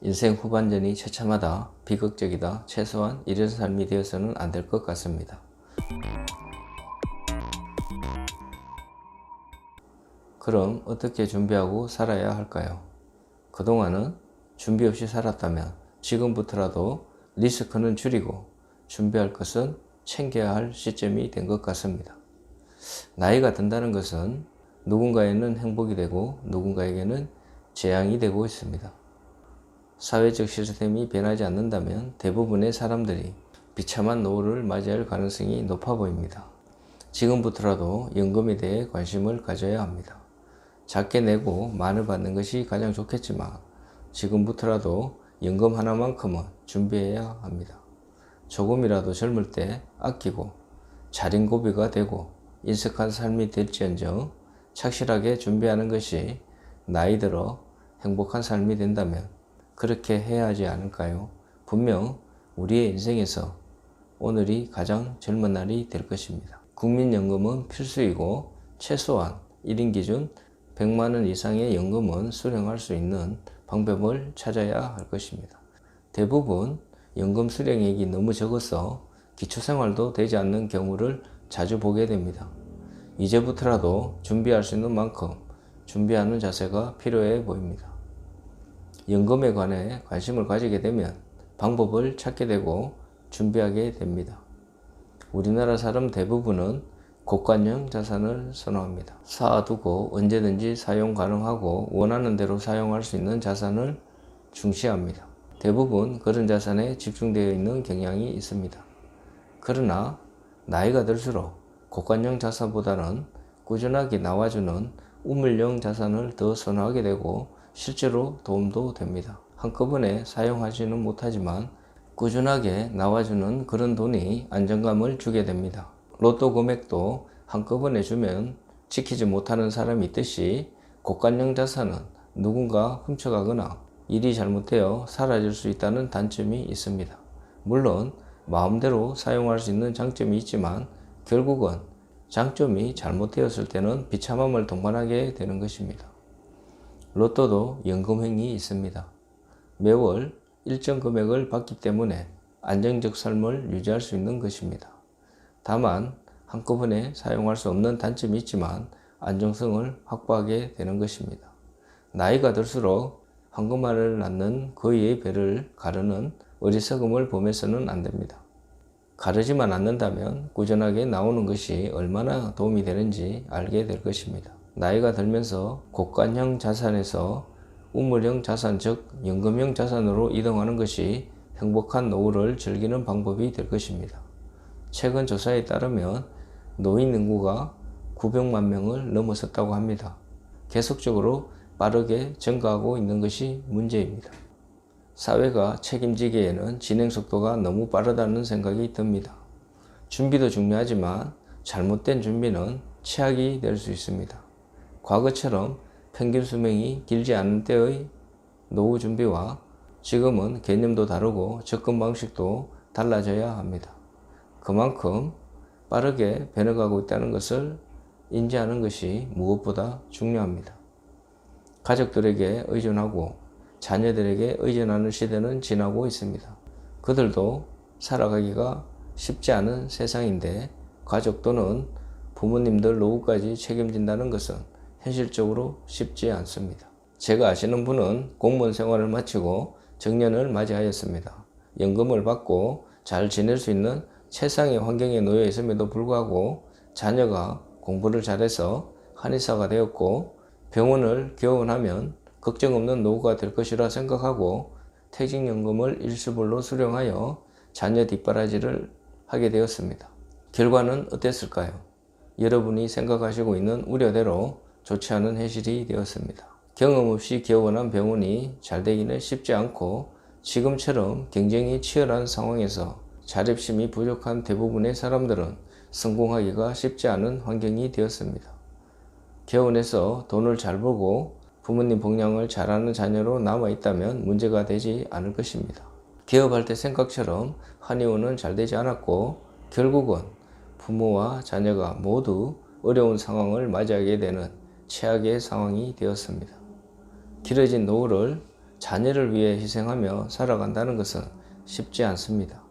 인생 후반전이 처참하다, 비극적이다, 최소한 이런 삶이 되어서는 안 될 것 같습니다. 그럼 어떻게 준비하고 살아야 할까요? 그동안은 준비 없이 살았다면 지금부터라도 리스크는 줄이고 준비할 것은 챙겨야 할 시점이 된 것 같습니다. 나이가 든다는 것은 누군가에는 행복이 되고 누군가에게는 재앙이 되고 있습니다. 사회적 시스템이 변하지 않는다면 대부분의 사람들이 비참한 노후를 맞이할 가능성이 높아 보입니다. 지금부터라도 연금에 대해 관심을 가져야 합니다. 작게 내고 많이 받는 것이 가장 좋겠지만 지금부터라도 연금 하나만큼은 준비해야 합니다. 조금이라도 젊을 때 아끼고 자린고비가 되고 인색한 삶이 될지언정 착실하게 준비하는 것이 나이 들어 행복한 삶이 된다면 그렇게 해야 하지 않을까요? 분명 우리의 인생에서 오늘이 가장 젊은 날이 될 것입니다. 국민연금은 필수이고 최소한 1인 기준 100만원 이상의 연금은 수령할 수 있는 방법을 찾아야 할 것입니다. 대부분 연금 수령액이 너무 적어서 기초생활도 되지 않는 경우를 자주 보게 됩니다. 이제부터라도 준비할 수 있는 만큼 준비하는 자세가 필요해 보입니다. 연금에 관해 관심을 가지게 되면 방법을 찾게 되고 준비하게 됩니다. 우리나라 사람 대부분은 고관형 자산을 선호합니다. 쌓아두고 언제든지 사용 가능하고 원하는 대로 사용할 수 있는 자산을 중시합니다. 대부분 그런 자산에 집중되어 있는 경향이 있습니다. 그러나 나이가 들수록 고관형 자산보다는 꾸준하게 나와주는 우물형 자산을 더 선호하게 되고 실제로 도움도 됩니다. 한꺼번에 사용하지는 못하지만 꾸준하게 나와주는 그런 돈이 안정감을 주게 됩니다. 로또 금액도 한꺼번에 주면 지키지 못하는 사람이 있듯이 고관형 자산은 누군가 훔쳐가거나 일이 잘못되어 사라질 수 있다는 단점이 있습니다. 물론 마음대로 사용할 수 있는 장점이 있지만 결국은 장점이 잘못되었을 때는 비참함을 동반하게 되는 것입니다. 로또도 연금행위 있습니다. 매월 일정 금액을 받기 때문에 안정적 삶을 유지할 수 있는 것입니다. 다만 한꺼번에 사용할 수 없는 단점이 있지만 안정성을 확보하게 되는 것입니다. 나이가 들수록 황금알을 낳는 거위의 배를 가르는 어리석음을 범해서는 안 됩니다. 가르지만 않는다면 꾸준하게 나오는 것이 얼마나 도움이 되는지 알게 될 것입니다. 나이가 들면서 고관형 자산에서 우물형 자산 즉 연금형 자산으로 이동하는 것이 행복한 노후를 즐기는 방법이 될 것입니다. 최근 조사에 따르면 노인 인구가 900만 명을 넘어섰다고 합니다. 계속적으로 빠르게 증가하고 있는 것이 문제입니다. 사회가 책임지기에는 진행 속도가 너무 빠르다는 생각이 듭니다. 준비도 중요하지만 잘못된 준비는 최악이 될 수 있습니다. 과거처럼 평균 수명이 길지 않은 때의 노후 준비와 지금은 개념도 다르고 접근 방식도 달라져야 합니다. 그만큼 빠르게 변해가고 있다는 것을 인지하는 것이 무엇보다 중요합니다. 가족들에게 의존하고 자녀들에게 의존하는 시대는 지나고 있습니다. 그들도 살아가기가 쉽지 않은 세상인데 가족 또는 부모님들 노후까지 책임진다는 것은 현실적으로 쉽지 않습니다. 제가 아시는 분은 공무원 생활을 마치고 정년을 맞이하였습니다. 연금을 받고 잘 지낼 수 있는 최상의 환경에 놓여 있음에도 불구하고 자녀가 공부를 잘해서 한의사가 되었고 병원을 개원하면 걱정 없는 노후가 될 것이라 생각하고 퇴직연금을 일시불로 수령하여 자녀 뒷바라지를 하게 되었습니다. 결과는 어땠을까요? 여러분이 생각하시고 있는 우려대로 좋지 않은 현실이 되었습니다. 경험 없이 개원한 병원이 잘 되기는 쉽지 않고 지금처럼 경쟁이 치열한 상황에서 자립심이 부족한 대부분의 사람들은 성공하기가 쉽지 않은 환경이 되었습니다. 개원해서 돈을 잘 벌고 부모님 봉양을 잘하는 자녀로 남아있다면 문제가 되지 않을 것입니다. 개업할 때 생각처럼 한의원은 잘 되지 않았고 결국은 부모와 자녀가 모두 어려운 상황을 맞이하게 되는 최악의 상황이 되었습니다. 길어진 노후를 자녀를 위해 희생하며 살아간다는 것은 쉽지 않습니다.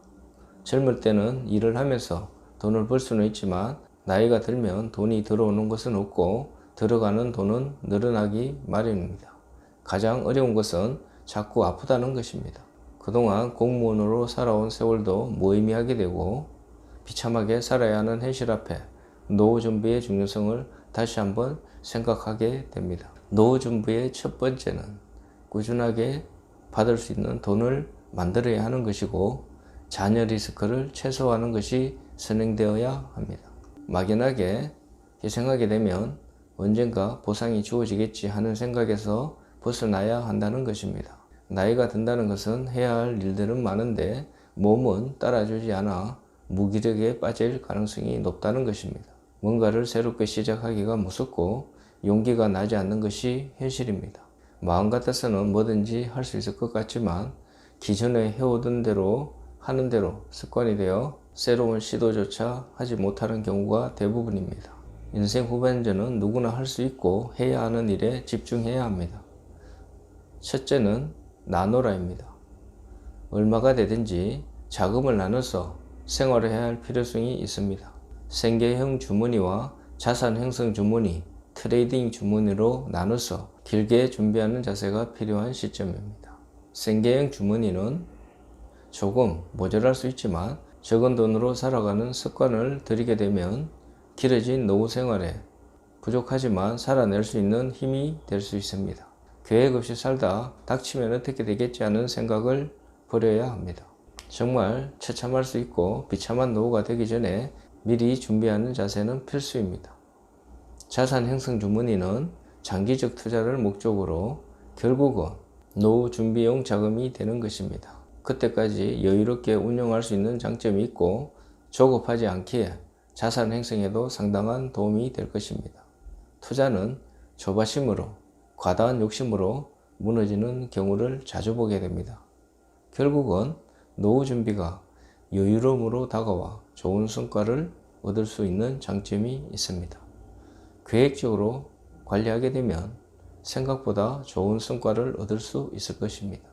젊을 때는 일을 하면서 돈을 벌 수는 있지만 나이가 들면 돈이 들어오는 것은 없고 들어가는 돈은 늘어나기 마련입니다. 가장 어려운 것은 자꾸 아프다는 것입니다. 그동안 공무원으로 살아온 세월도 무의미하게 되고 비참하게 살아야 하는 현실 앞에 노후 준비의 중요성을 다시 한번 생각하게 됩니다. 노후 준비의 첫 번째는 꾸준하게 받을 수 있는 돈을 만들어야 하는 것이고 자녀 리스크를 최소화하는 것이 선행되어야 합니다. 막연하게 희생하게 되면 언젠가 보상이 주어지겠지 하는 생각에서 벗어나야 한다는 것입니다. 나이가 든다는 것은 해야 할 일들은 많은데 몸은 따라주지 않아 무기력에 빠질 가능성이 높다는 것입니다. 뭔가를 새롭게 시작하기가 무섭고 용기가 나지 않는 것이 현실입니다. 마음 같아서는 뭐든지 할 수 있을 것 같지만 기존에 해오던 대로 하는 대로 습관이 되어 새로운 시도조차 하지 못하는 경우가 대부분입니다. 인생 후반전은 누구나 할 수 있고 해야 하는 일에 집중해야 합니다. 첫째는 나눠라입니다. 얼마가 되든지 자금을 나눠서 생활해야 할 필요성이 있습니다. 생계형 주머니와 자산 형성 주머니, 트레이딩 주머니로 나눠서 길게 준비하는 자세가 필요한 시점입니다. 생계형 주머니는 조금 모자랄 수 있지만 적은 돈으로 살아가는 습관을 들이게 되면 길어진 노후 생활에 부족하지만 살아낼 수 있는 힘이 될 수 있습니다. 계획 없이 살다 닥치면 어떻게 되겠지 하는 생각을 버려야 합니다. 정말 처참할 수 있고 비참한 노후가 되기 전에 미리 준비하는 자세는 필수입니다. 자산 형성 주머니는 장기적 투자를 목적으로 결국은 노후 준비용 자금이 되는 것입니다. 그때까지 여유롭게 운용할 수 있는 장점이 있고 조급하지 않기에 자산 형성에도 상당한 도움이 될 것입니다. 투자는 조바심으로 과다한 욕심으로 무너지는 경우를 자주 보게 됩니다. 결국은 노후 준비가 여유로움으로 다가와 좋은 성과를 얻을 수 있는 장점이 있습니다. 계획적으로 관리하게 되면 생각보다 좋은 성과를 얻을 수 있을 것입니다.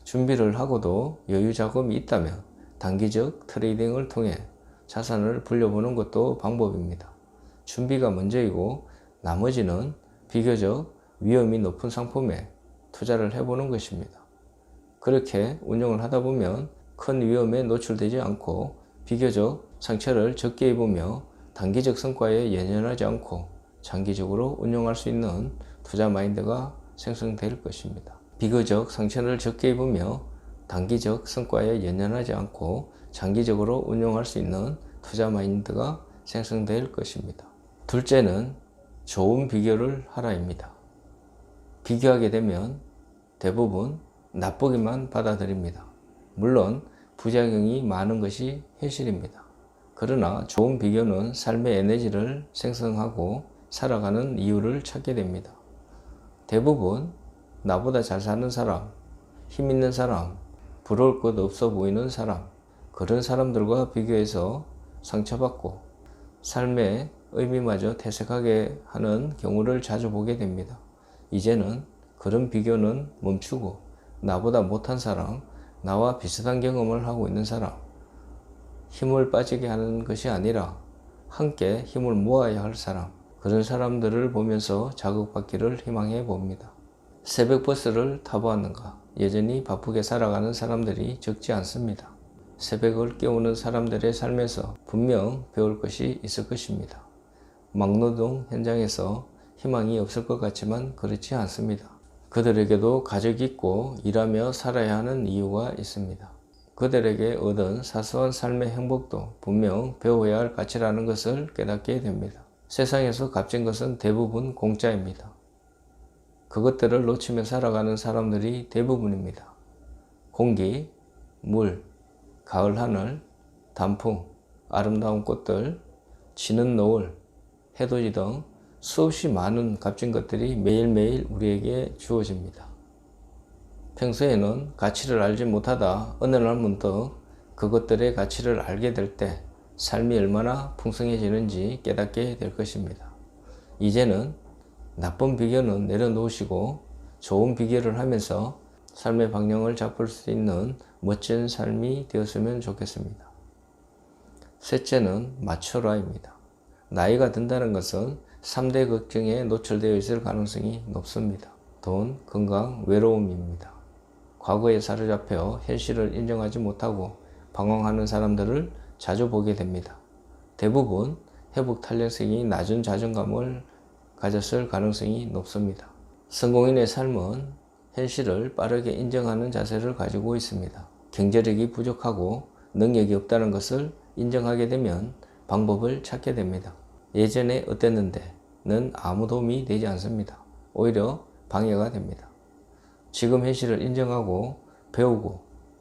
준비를 하고도 여유 자금이 있다면 단기적 트레이딩을 통해 자산을 불려보는 것도 방법입니다. 준비가 먼저이고 나머지는 비교적 위험이 높은 상품에 투자를 해보는 것입니다. 그렇게 운용을 하다 보면 큰 위험에 노출되지 않고 비교적 상처를 적게 입으며 단기적 성과에 연연하지 않고 장기적으로 운용할 수 있는 투자 마인드가 생성될 것입니다. 비교적 상처를 적게 입으며 단기적 성과에 연연하지 않고 장기적으로 운용할 수 있는 투자 마인드가 생성될 것입니다. 둘째는 좋은 비교를 하라입니다. 비교하게 되면 대부분 나쁘게만 받아들입니다. 물론 부작용이 많은 것이 현실입니다. 그러나 좋은 비교는 삶의 에너지를 생성하고 살아가는 이유를 찾게 됩니다. 대부분 나보다 잘 사는 사람, 힘 있는 사람, 부러울 것 없어 보이는 사람, 그런 사람들과 비교해서 상처받고 삶의 의미마저 퇴색하게 하는 경우를 자주 보게 됩니다. 이제는 그런 비교는 멈추고 나보다 못한 사람, 나와 비슷한 경험을 하고 있는 사람, 힘을 빠지게 하는 것이 아니라 함께 힘을 모아야 할 사람, 그런 사람들을 보면서 자극받기를 희망해 봅니다. 새벽 버스를 타보았는가? 여전히 바쁘게 살아가는 사람들이 적지 않습니다. 새벽을 깨우는 사람들의 삶에서 분명 배울 것이 있을 것입니다. 막노동 현장에서 희망이 없을 것 같지만 그렇지 않습니다. 그들에게도 가족이 있고 일하며 살아야 하는 이유가 있습니다. 그들에게 얻은 사소한 삶의 행복도 분명 배워야 할 가치라는 것을 깨닫게 됩니다. 세상에서 값진 것은 대부분 공짜입니다. 그것들을 놓치며 살아가는 사람들이 대부분입니다. 공기, 물, 가을 하늘, 단풍, 아름다운 꽃들, 지는 노을, 해돋이 등 수없이 많은 값진 것들이 매일매일 우리에게 주어집니다. 평소에는 가치를 알지 못하다 어느 날 문득 그것들의 가치를 알게 될 때 삶이 얼마나 풍성해지는지 깨닫게 될 것입니다. 이제는 나쁜 비교는 내려놓으시고 좋은 비결을 하면서 삶의 방향을 잡을 수 있는 멋진 삶이 되었으면 좋겠습니다. 셋째는 마초라입니다. 나이가 든다는 것은 3대 걱정에 노출되어 있을 가능성이 높습니다. 돈, 건강, 외로움입니다. 과거에 사로잡혀 현실을 인정하지 못하고 방황하는 사람들을 자주 보게 됩니다. 대부분 회복 탄력성이 낮은 자존감을 가졌을 가능성이 높습니다. 성공인의 삶은 현실을 빠르게 인정하는 자세를 가지고 있습니다. 경제력이 부족하고 능력이 없다는 것을 인정하게 되면 방법을 찾게 됩니다. 예전에 어땠는데는 아무 도움이 되지 않습니다. 오히려 방해가 됩니다. 지금 현실을 인정하고 배우고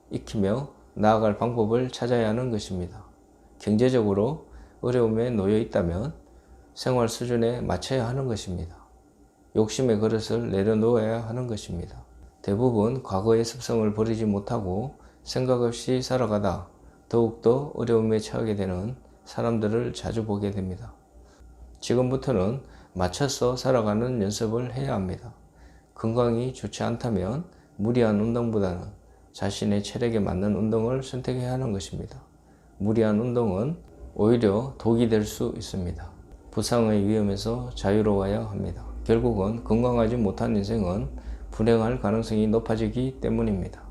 익히며 나아갈 방법을 찾아야 하는 것입니다. 경제적으로 어려움에 놓여 있다면 생활 수준에 맞춰야 하는 것입니다. 욕심의 그릇을 내려놓아야 하는 것입니다. 대부분 과거의 습성을 버리지 못하고 생각 없이 살아가다 더욱더 어려움에 처하게 되는 사람들을 자주 보게 됩니다. 지금부터는 맞춰서 살아가는 연습을 해야 합니다. 건강이 좋지 않다면 무리한 운동보다는 자신의 체력에 맞는 운동을 선택해야 하는 것입니다. 무리한 운동은 오히려 독이 될 수 있습니다. 부상의 위험에서 자유로워야 합니다. 결국은 건강하지 못한 인생은 불행할 가능성이 높아지기 때문입니다.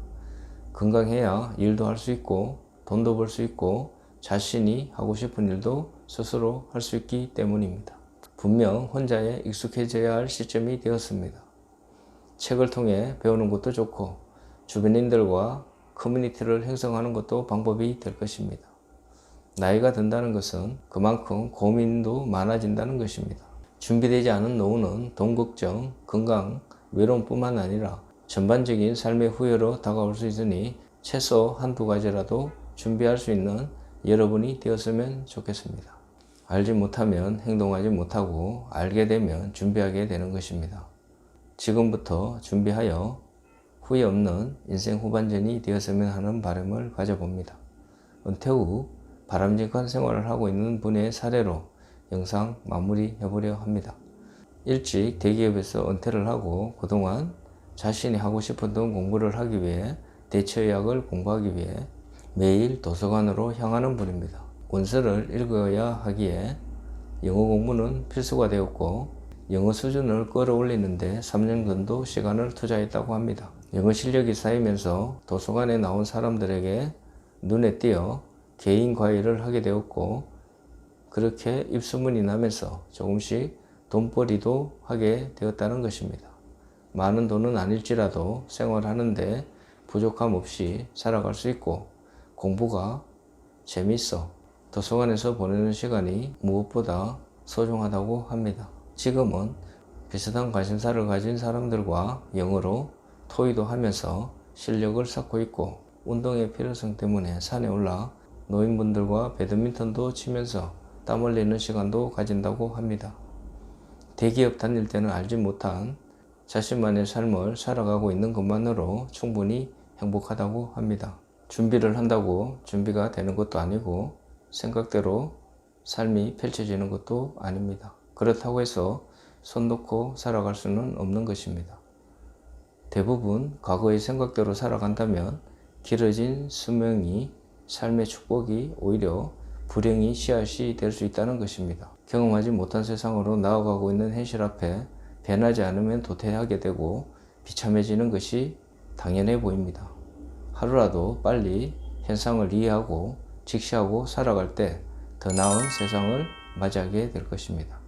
건강해야 일도 할 수 있고 돈도 벌 수 있고 자신이 하고 싶은 일도 스스로 할 수 있기 때문입니다. 분명 혼자에 익숙해져야 할 시점이 되었습니다. 책을 통해 배우는 것도 좋고 주변인들과 커뮤니티를 형성하는 것도 방법이 될 것입니다. 나이가 든다는 것은 그만큼 고민도 많아진다는 것입니다. 준비되지 않은 노후는 돈 걱정, 건강, 외로움뿐만 아니라 전반적인 삶의 후회로 다가올 수 있으니 최소 한두 가지라도 준비할 수 있는 여러분이 되었으면 좋겠습니다. 알지 못하면 행동하지 못하고 알게 되면 준비하게 되는 것입니다. 지금부터 준비하여 후회 없는 인생 후반전이 되었으면 하는 바람을 가져봅니다. 은퇴 후 바람직한 생활을 하고 있는 분의 사례로 영상 마무리해보려 합니다. 일찍 대기업에서 은퇴를 하고 그동안 자신이 하고 싶었던 공부를 하기 위해 대처의학을 공부하기 위해 매일 도서관으로 향하는 분입니다. 원서를 읽어야 하기에 영어 공부는 필수가 되었고 영어 수준을 끌어올리는데 3년 정도 시간을 투자했다고 합니다. 영어 실력이 쌓이면서 도서관에 나온 사람들에게 눈에 띄어 개인 과외를 하게 되었고 그렇게 입소문이 나면서 조금씩 돈벌이도 하게 되었다는 것입니다. 많은 돈은 아닐지라도 생활하는데 부족함 없이 살아갈 수 있고 공부가 재밌어 도서관에서 보내는 시간이 무엇보다 소중하다고 합니다. 지금은 비슷한 관심사를 가진 사람들과 영어로 토의도 하면서 실력을 쌓고 있고 운동의 필요성 때문에 산에 올라 노인분들과 배드민턴도 치면서 땀 흘리는 시간도 가진다고 합니다. 대기업 다닐 때는 알지 못한 자신만의 삶을 살아가고 있는 것만으로 충분히 행복하다고 합니다. 준비를 한다고 준비가 되는 것도 아니고 생각대로 삶이 펼쳐지는 것도 아닙니다. 그렇다고 해서 손 놓고 살아갈 수는 없는 것입니다. 대부분 과거의 생각대로 살아간다면 길어진 수명이 삶의 축복이 오히려 불행이 씨앗이 될 수 있다는 것입니다. 경험하지 못한 세상으로 나아가고 있는 현실 앞에 변하지 않으면 도태하게 되고 비참해지는 것이 당연해 보입니다. 하루라도 빨리 현상을 이해하고 직시하고 살아갈 때 더 나은 세상을 맞이하게 될 것입니다.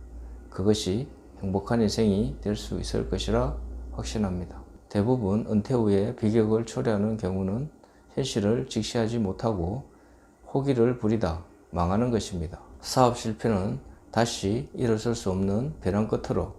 그것이 행복한 인생이 될 수 있을 것이라 확신합니다. 대부분 은퇴 후에 비격을 초래하는 경우는 현실을 직시하지 못하고 호기를 부리다 망하는 것입니다. 사업 실패는 다시 일어설 수 없는 벼랑 끝으로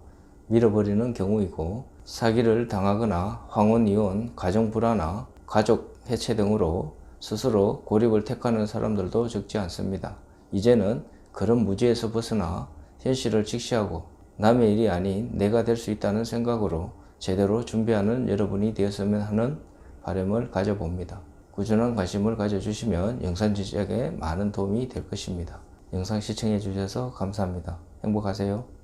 밀어버리는 경우이고 사기를 당하거나 황혼 이혼, 가정 불화나 가족 해체 등으로 스스로 고립을 택하는 사람들도 적지 않습니다. 이제는 그런 무지에서 벗어나 현실을 직시하고 남의 일이 아닌 내가 될 수 있다는 생각으로 제대로 준비하는 여러분이 되었으면 하는 바람을 가져봅니다. 꾸준한 관심을 가져주시면 영상 제작에 많은 도움이 될 것입니다. 영상 시청해 주셔서 감사합니다. 행복하세요.